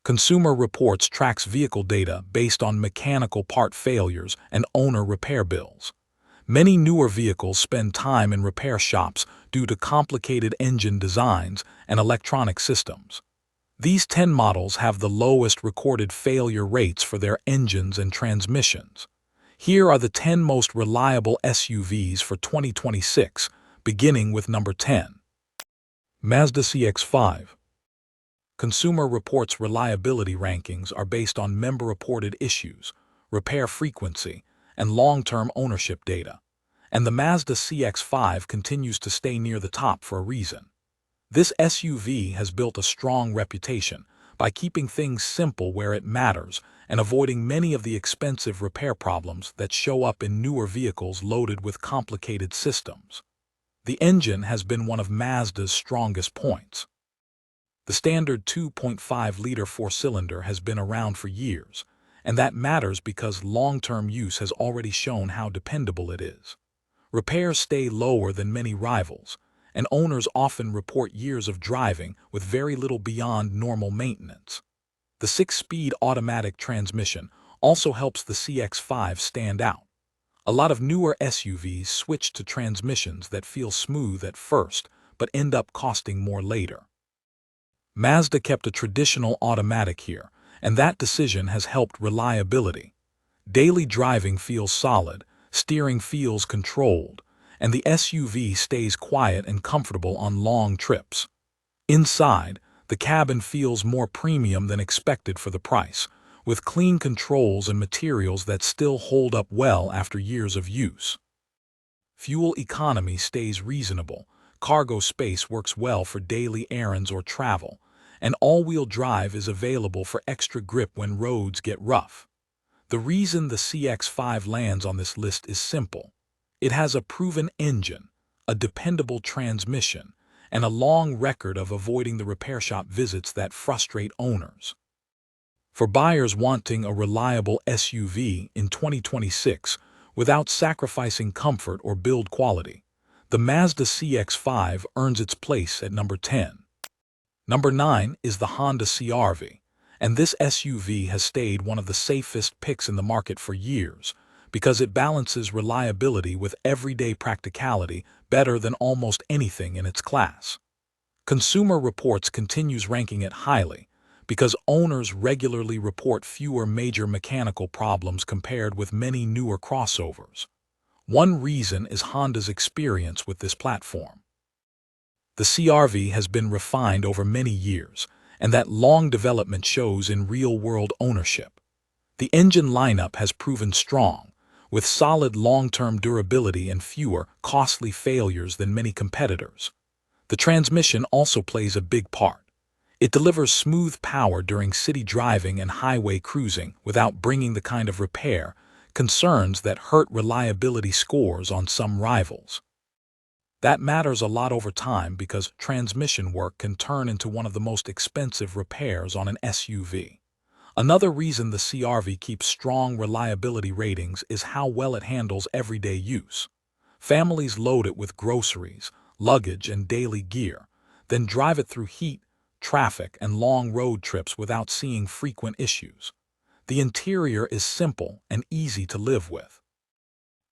Consumer Reports tracks vehicle data based on mechanical part failures and owner repair bills. Many newer vehicles spend time in repair shops due to complicated engine designs and electronic systems. These 10 models have the lowest recorded failure rates for their engines and transmissions. Here are the 10 most reliable SUVs for 2026, beginning with number 10. Mazda CX-5. Consumer Reports reliability rankings are based on member-reported issues, repair frequency, and long-term ownership data. And the Mazda CX-5 continues to stay near the top for a reason. This SUV has built a strong reputation by keeping things simple where it matters and avoiding many of the expensive repair problems that show up in newer vehicles loaded with complicated systems. The engine has been one of Mazda's strongest points. The standard 2.5-liter four-cylinder has been around for years, and that matters because long-term use has already shown how dependable it is. Repairs stay lower than many rivals, and owners often report years of driving with very little beyond normal maintenance. The 6-speed automatic transmission also helps the CX-5 stand out. A lot of newer SUVs switch to transmissions that feel smooth at first but end up costing more later. Mazda kept a traditional automatic here, and that decision has helped reliability. Daily driving feels solid, steering feels controlled, and the SUV stays quiet and comfortable on long trips. Inside, the cabin feels more premium than expected for the price, with clean controls and materials that still hold up well after years of use. Fuel economy stays reasonable, cargo space works well for daily errands or travel, and all-wheel drive is available for extra grip when roads get rough. The reason the CX-5 lands on this list is simple. It has a proven engine, a dependable transmission, and a long record of avoiding the repair shop visits that frustrate owners. For buyers wanting a reliable SUV in 2026 without sacrificing comfort or build quality, the Mazda CX-5 earns its place at number 10. Number 9 is the Honda CR-V, and this SUV has stayed one of the safest picks in the market for years because it balances reliability with everyday practicality better than almost anything in its class. Consumer Reports continues ranking it highly because owners regularly report fewer major mechanical problems compared with many newer crossovers. One reason is Honda's experience with this platform. The CR-V has been refined over many years, and that long development shows in real-world ownership. The engine lineup has proven strong, with solid long-term durability and fewer costly failures than many competitors. The transmission also plays a big part. It delivers smooth power during city driving and highway cruising without bringing the kind of repair concerns that hurt reliability scores on some rivals. That matters a lot over time because transmission work can turn into one of the most expensive repairs on an SUV. Another reason the CR-V keeps strong reliability ratings is how well it handles everyday use. Families load it with groceries, luggage, and daily gear, then drive it through heat, traffic, and long road trips without seeing frequent issues. The interior is simple and easy to live with.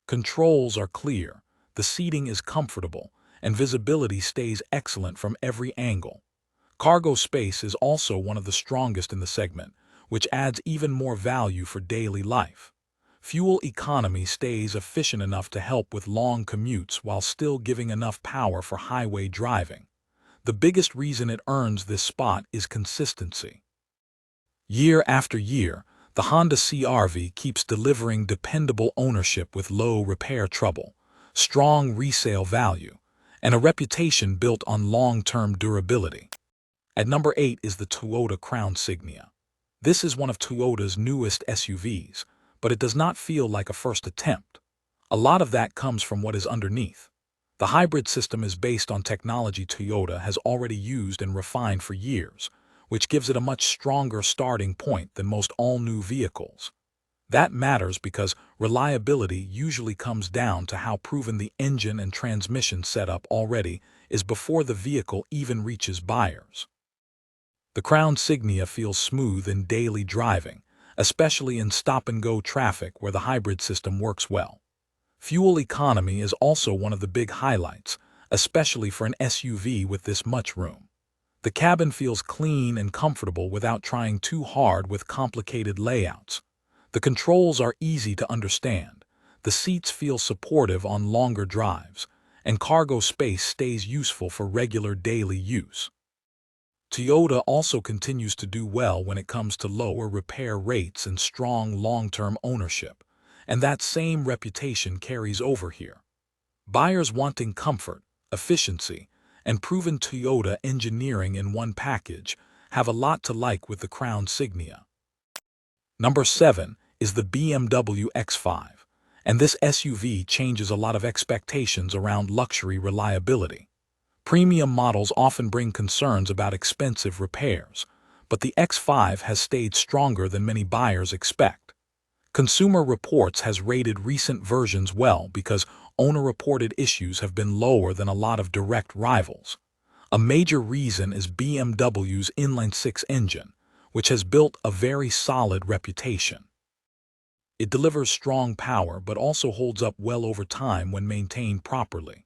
Controls are clear, the seating is comfortable, and visibility stays excellent from every angle. Cargo space is also one of the strongest in the segment, which adds even more value for daily life. Fuel economy stays efficient enough to help with long commutes while still giving enough power for highway driving. The biggest reason it earns this spot is consistency. Year after year, the Honda CR-V keeps delivering dependable ownership with low repair trouble, strong resale value, and a reputation built on long-term durability. At number 8 is the Toyota Crown Signia. This is one of Toyota's newest SUVs, but it does not feel like a first attempt. A lot of that comes from what is underneath. The hybrid system is based on technology Toyota has already used and refined for years, which gives it a much stronger starting point than most all-new vehicles. That matters because reliability usually comes down to how proven the engine and transmission setup already is before the vehicle even reaches buyers. The Crown Signia feels smooth in daily driving, especially in stop-and-go traffic where the hybrid system works well. Fuel economy is also one of the big highlights, especially for an SUV with this much room. The cabin feels clean and comfortable without trying too hard with complicated layouts. The controls are easy to understand. The seats feel supportive on longer drives, and cargo space stays useful for regular daily use. Toyota also continues to do well when it comes to lower repair rates and strong long-term ownership, and that same reputation carries over here. Buyers wanting comfort, efficiency, and proven Toyota engineering in one package have a lot to like with the Crown Signia. Number 7 is the BMW X5, and this SUV changes a lot of expectations around luxury reliability. Premium models often bring concerns about expensive repairs, but the X5 has stayed stronger than many buyers expect. Consumer Reports has rated recent versions well because owner-reported issues have been lower than a lot of direct rivals. A major reason is BMW's inline-six engine, which has built a very solid reputation. It delivers strong power but also holds up well over time when maintained properly.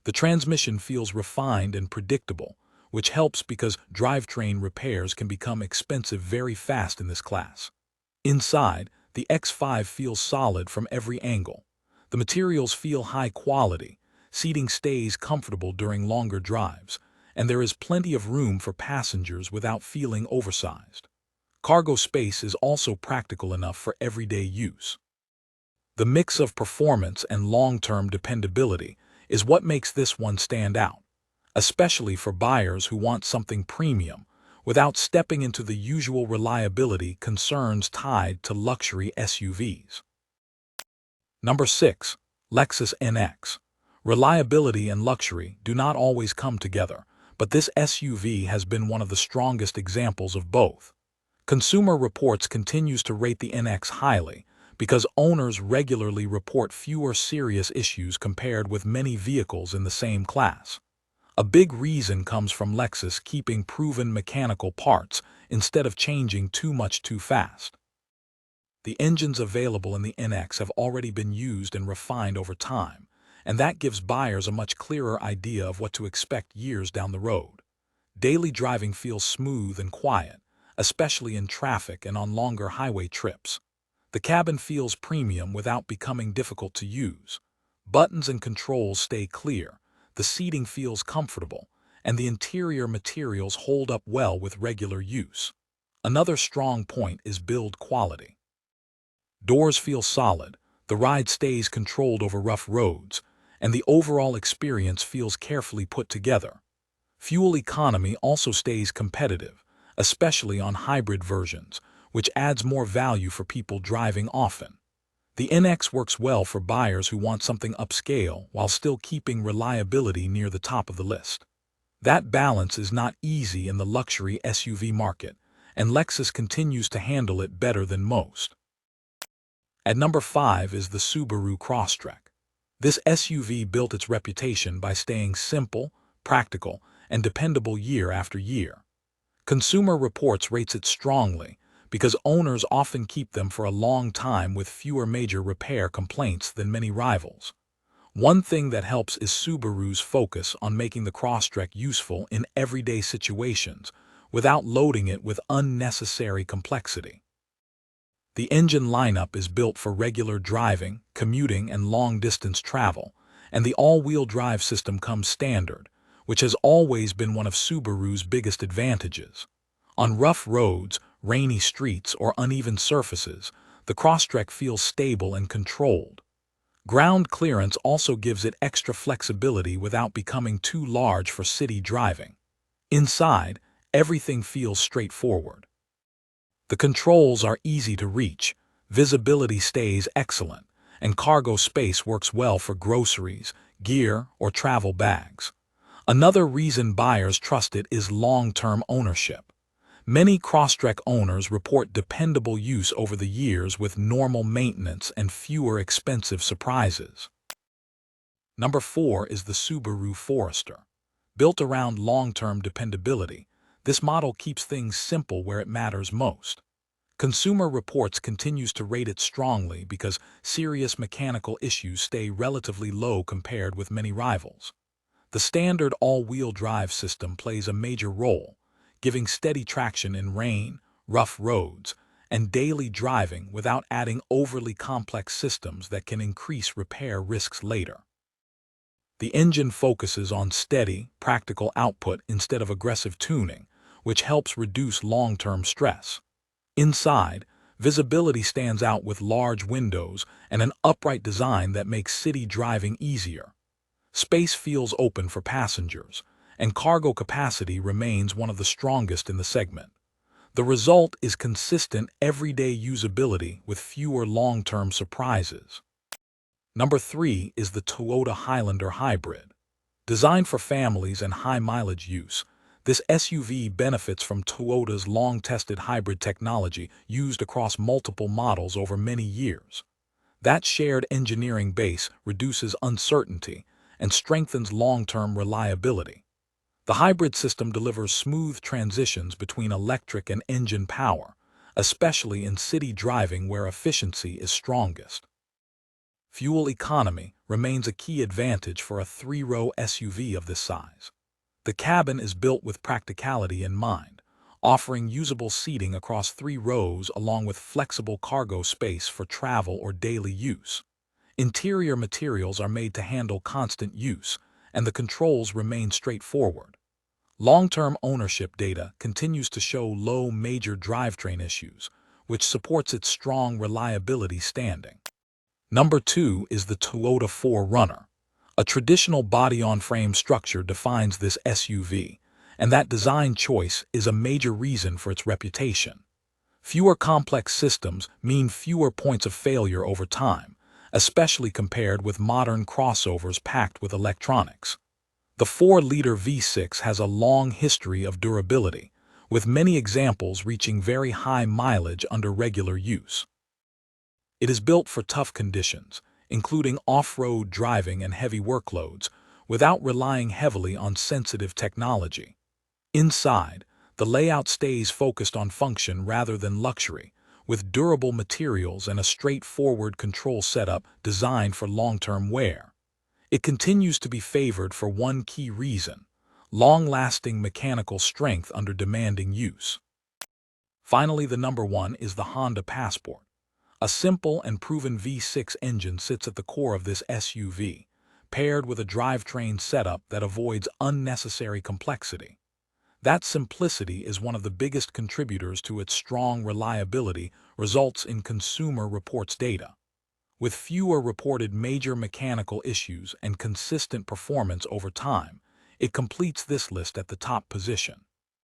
The transmission feels refined and predictable, which helps because drivetrain repairs can become expensive very fast in this class. Inside, the X5 feels solid from every angle. The materials feel high quality, seating stays comfortable during longer drives, and there is plenty of room for passengers without feeling oversized. Cargo space is also practical enough for everyday use. The mix of performance and long-term dependability is what makes this one stand out, especially for buyers who want something premium without stepping into the usual reliability concerns tied to luxury SUVs. Number 6. Lexus NX. Reliability and luxury do not always come together, but this SUV has been one of the strongest examples of both. Consumer Reports continues to rate the NX highly because owners regularly report fewer serious issues compared with many vehicles in the same class. A big reason comes from Lexus keeping proven mechanical parts instead of changing too much too fast. The engines available in the NX have already been used and refined over time, and that gives buyers a much clearer idea of what to expect years down the road. Daily driving feels smooth and quiet, especially in traffic and on longer highway trips. The cabin feels premium without becoming difficult to use. Buttons and controls stay clear, the seating feels comfortable, and the interior materials hold up well with regular use. Another strong point is build quality. Doors feel solid, the ride stays controlled over rough roads, and the overall experience feels carefully put together. Fuel economy also stays competitive, especially on hybrid versions, which adds more value for people driving often. The NX works well for buyers who want something upscale while still keeping reliability near the top of the list. That balance is not easy in the luxury SUV market, and Lexus continues to handle it better than most. At number 5 is the Subaru Crosstrek. This SUV built its reputation by staying simple, practical, and dependable year after year. Consumer Reports rates it strongly because owners often keep them for a long time with fewer major repair complaints than many rivals. One thing that helps is Subaru's focus on making the Crosstrek useful in everyday situations without loading it with unnecessary complexity. The engine lineup is built for regular driving, commuting, and long-distance travel, and the all-wheel drive system comes standard, which has always been one of Subaru's biggest advantages. On rough roads, rainy streets, or uneven surfaces, the Crosstrek feels stable and controlled. Ground clearance also gives it extra flexibility without becoming too large for city driving. Inside, everything feels straightforward. The controls are easy to reach, visibility stays excellent, and cargo space works well for groceries, gear, or travel bags. Another reason buyers trust it is long-term ownership. Many Crosstrek owners report dependable use over the years with normal maintenance and fewer expensive surprises. Number 4 is the Subaru Forester. Built around long-term dependability, This model keeps things simple where it matters most. Consumer Reports continues to rate it strongly because serious mechanical issues stay relatively low compared with many rivals. The standard all-wheel drive system plays a major role, giving steady traction in rain, rough roads, and daily driving without adding overly complex systems that can increase repair risks later. The engine focuses on steady, practical output instead of aggressive tuning, which helps reduce long-term stress. Inside, visibility stands out with large windows and an upright design that makes city driving easier. Space feels open for passengers, and cargo capacity remains one of the strongest in the segment. The result is consistent everyday usability with fewer long-term surprises. Number 3 is the Toyota Highlander Hybrid. Designed for families and high-mileage use, this SUV benefits from Toyota's long-tested hybrid technology used across multiple models over many years. That shared engineering base reduces uncertainty and strengthens long-term reliability. The hybrid system delivers smooth transitions between electric and engine power, especially in city driving where efficiency is strongest. Fuel economy remains a key advantage for a three-row SUV of this size. The cabin is built with practicality in mind, offering usable seating across 3 rows along with flexible cargo space for travel or daily use. Interior materials are made to handle constant use, and the controls remain straightforward. Long-term ownership data continues to show low major drivetrain issues, which supports its strong reliability standing. Number 2 is the Toyota 4Runner. A traditional body-on-frame structure defines this SUV, and that design choice is a major reason for its reputation. Fewer complex systems mean fewer points of failure over time, especially compared with modern crossovers packed with electronics. The 4-liter V6 has a long history of durability, with many examples reaching very high mileage under regular use. It is built for tough conditions, including off-road driving and heavy workloads, without relying heavily on sensitive technology. Inside, the layout stays focused on function rather than luxury, with durable materials and a straightforward control setup designed for long-term wear. It continues to be favored for one key reason: long-lasting mechanical strength under demanding use. Finally, the number 1 is the Honda Passport. A simple and proven V6 engine sits at the core of this SUV, paired with a drivetrain setup that avoids unnecessary complexity. That simplicity is one of the biggest contributors to its strong reliability, results in Consumer Reports data. With fewer reported major mechanical issues and consistent performance over time, it completes this list at the top position.